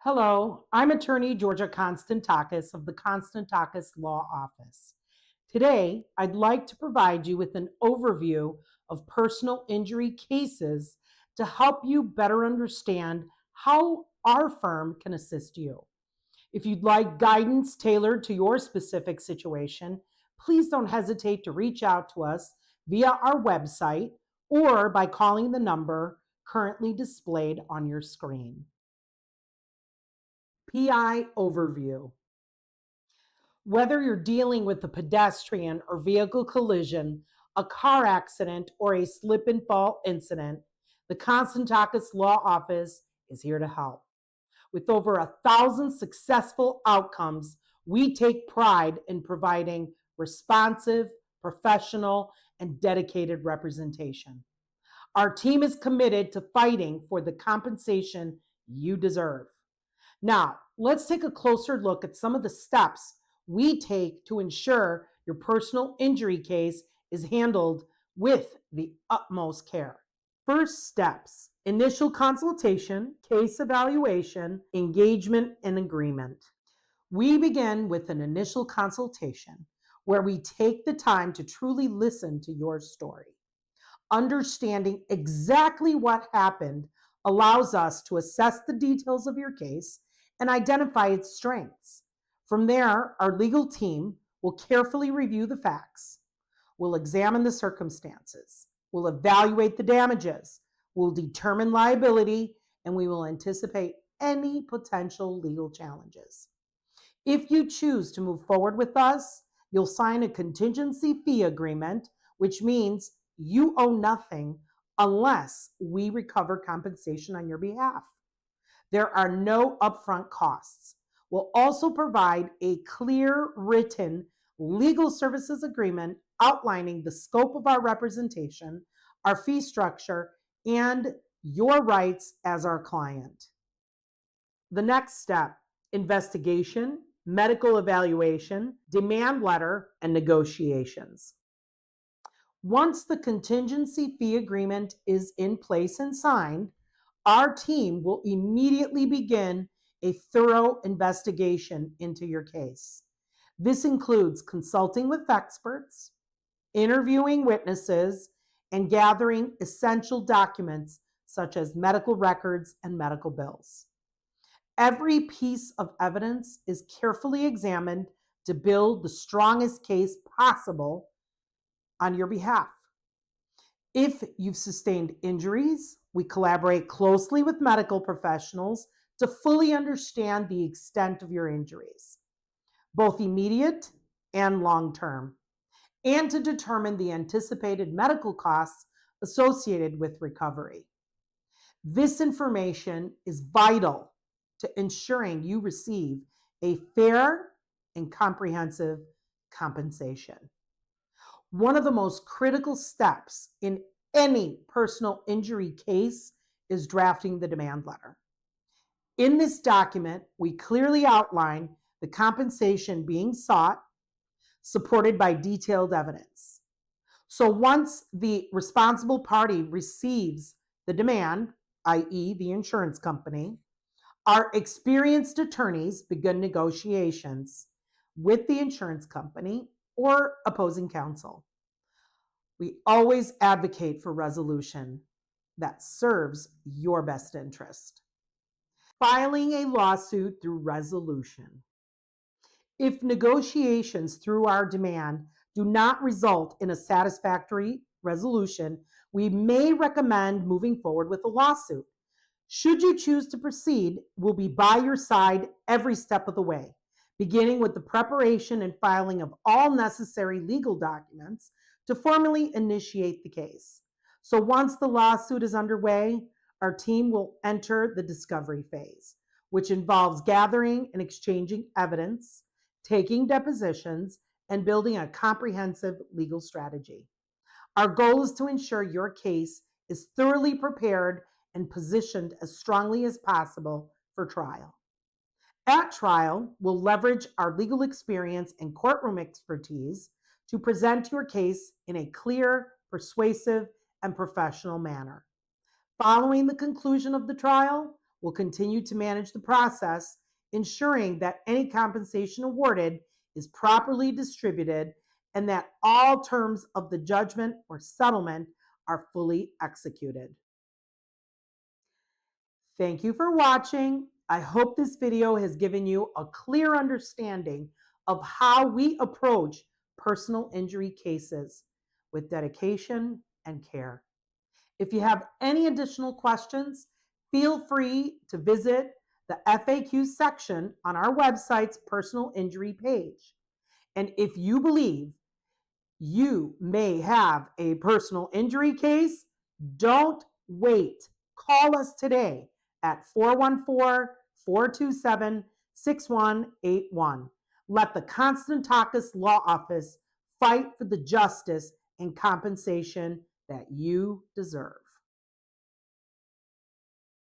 Hello, I'm attorney Georgia Konstantakis of the Konstantakis Law Office. Today, I'd like to provide you with an overview of personal injury cases to help you better understand how our firm can assist you. If you'd like guidance tailored to your specific situation, please don't hesitate to reach out to us via our website or by calling the number currently displayed on your screen. PI Overview. Whether you're dealing with a pedestrian or vehicle collision, a car accident, or a slip and fall incident, the Konstantakis Law Office is here to help. With over 1,000 successful outcomes, we take pride in providing responsive, professional, and dedicated representation. Our team is committed to fighting for the compensation you deserve. Now, let's take a closer look at some of the steps we take to ensure your personal injury case is handled with the utmost care. First steps: initial consultation, case evaluation, engagement, and agreement. We begin with an initial consultation where we take the time to truly listen to your story. Understanding exactly what happened allows us to assess the details of your case and identify its strengths. From there, our legal team will carefully review the facts. We'll examine the circumstances. We'll evaluate the damages. We'll determine liability, and we will anticipate any potential legal challenges. If you choose to move forward with us, you'll sign a contingency fee agreement, which means you owe nothing unless we recover compensation on your behalf. There are no upfront costs. We'll also provide a clear written legal services agreement outlining the scope of our representation, our fee structure, and your rights as our client. The next step: investigation, medical evaluation, demand letter, and negotiations. Once the contingency fee agreement is in place and signed, our team will immediately begin a thorough investigation into your case. This includes consulting with experts, interviewing witnesses, and gathering essential documents such as medical records and medical bills. Every piece of evidence is carefully examined to build the strongest case possible on your behalf. If you've sustained injuries, we collaborate closely with medical professionals to fully understand the extent of your injuries, both immediate and long term, and to determine the anticipated medical costs associated with recovery. This information is vital to ensuring you receive a fair and comprehensive compensation. One of the most critical steps in any personal injury case is drafting the demand letter. In this document, we clearly outline the compensation being sought, supported by detailed evidence. So once the responsible party receives the demand, i.e., the insurance company, our experienced attorneys begin negotiations with the insurance company or opposing counsel. We always advocate for resolution that serves your best interest. Filing a lawsuit through resolution. If negotiations through our demand do not result in a satisfactory resolution, we may recommend moving forward with a lawsuit. Should you choose to proceed, we'll be by your side every step of the way, beginning with the preparation and filing of all necessary legal documents to formally initiate the case. So once the lawsuit is underway, our team will enter the discovery phase, which involves gathering and exchanging evidence, taking depositions, and building a comprehensive legal strategy. Our goal is to ensure your case is thoroughly prepared and positioned as strongly as possible for trial. At trial, we'll leverage our legal experience and courtroom expertise to present your case in a clear, persuasive, and professional manner. Following the conclusion of the trial, will continue to manage the process, ensuring that any compensation awarded is properly distributed and that all terms of the judgment or settlement are fully executed. Thank you for watching. I hope this video has given you a clear understanding of how we approach personal injury cases with dedication and care. If you have any additional questions, feel free to visit the FAQ section on our website's personal injury page. And if you believe you may have a personal injury case, don't wait. Call us today at 414-427-6181. Let the Constantakis Law Office fight for the justice and compensation that you deserve.